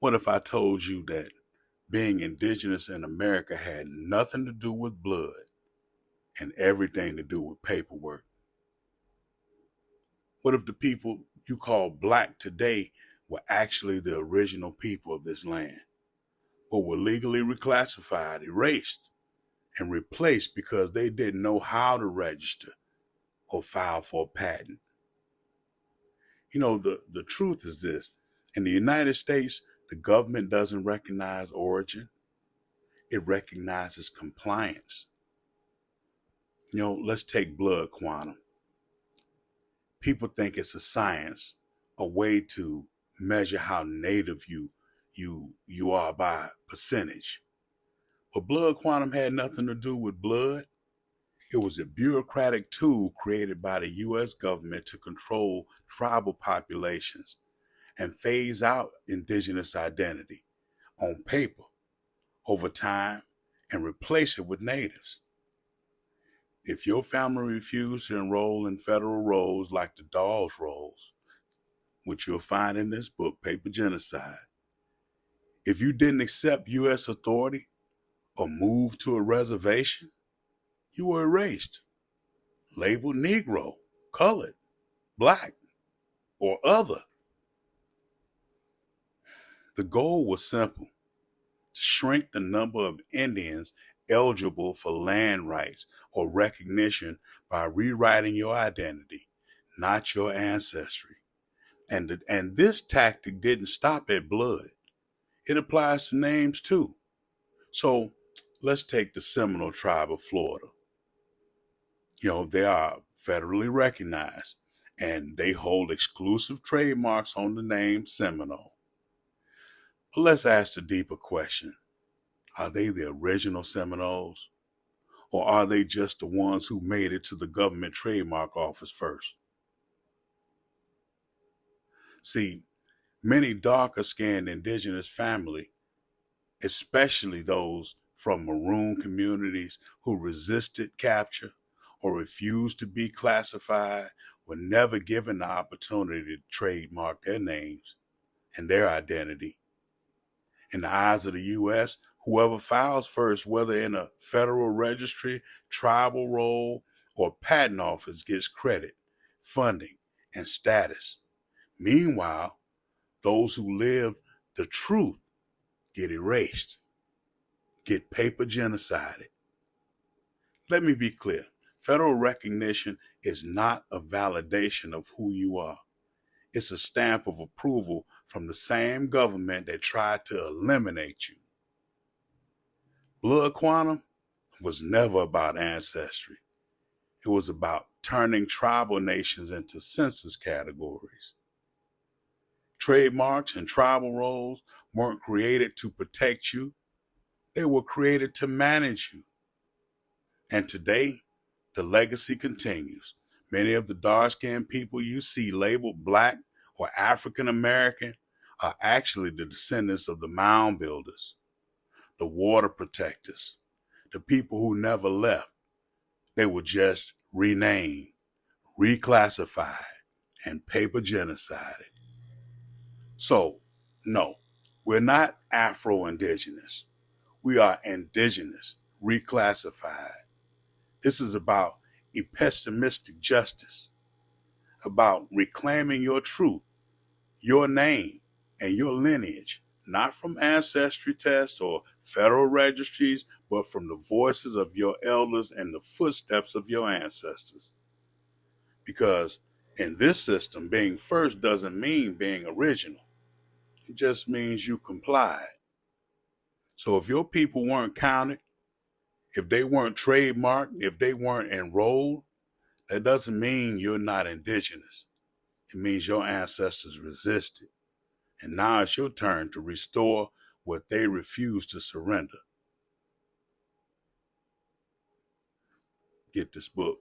What if I told you that being indigenous in America had nothing to do with blood and everything to do with paperwork? What if the people you call black today were actually the original people of this land, but were legally reclassified, erased, and replaced because they didn't know how to register or file for a patent? You know, the truth is this. In the United States, the government doesn't recognize origin. It recognizes compliance. You know, let's take blood quantum. People think it's a science, a way to measure how native you are by percentage. But blood quantum had nothing to do with blood. It was a bureaucratic tool created by the US government to control tribal populations and phase out indigenous identity on paper over time and replace it with natives. If your family refused to enroll in federal rolls like the Dawes rolls, which you'll find in this book, Paper Genocide, if you didn't accept US authority or move to a reservation, you were erased, labeled Negro, colored, black, or other. The goal was simple: to shrink the number of Indians eligible for land rights or recognition by rewriting your identity, not your ancestry. And this tactic didn't stop at blood. It applies to names too. So let's take the Seminole tribe of Florida. You know, they are federally recognized and they hold exclusive trademarks on the name Seminole. But let's ask the deeper question. Are they the original Seminoles? Or are they just the ones who made it to the government trademark office first? See, many darker skinned indigenous families, especially those from maroon communities who resisted capture or refused to be classified, were never given the opportunity to trademark their names and their identity. In the eyes of the US, whoever files first, whether in a federal registry, tribal roll, or patent office, gets credit, funding, and status. Meanwhile, those who live the truth get erased, get paper genocided. Let me be clear. Federal recognition is not a validation of who you are. It's a stamp of approval from the same government that tried to eliminate you. Blood quantum was never about ancestry. It was about turning tribal nations into census categories. Trademarks and tribal rolls weren't created to protect you. They were created to manage you. And today, the legacy continues. Many of the dark-skinned people you see labeled Black or African American are actually the descendants of the mound builders, the water protectors, the people who never left. They were just renamed, reclassified, and paper genocided. So, no, we're not Afro-Indigenous. We are indigenous, reclassified. This is about epistemistic justice, about reclaiming your truth, your name, and your lineage, not from ancestry tests or federal registries, but from the voices of your elders and the footsteps of your ancestors. Because in this system, being first doesn't mean being original. It just means you complied. So if your people weren't counted, if they weren't trademarked, if they weren't enrolled, that doesn't mean you're not indigenous. It means your ancestors resisted. And now it's your turn to restore what they refused to surrender. Get this book.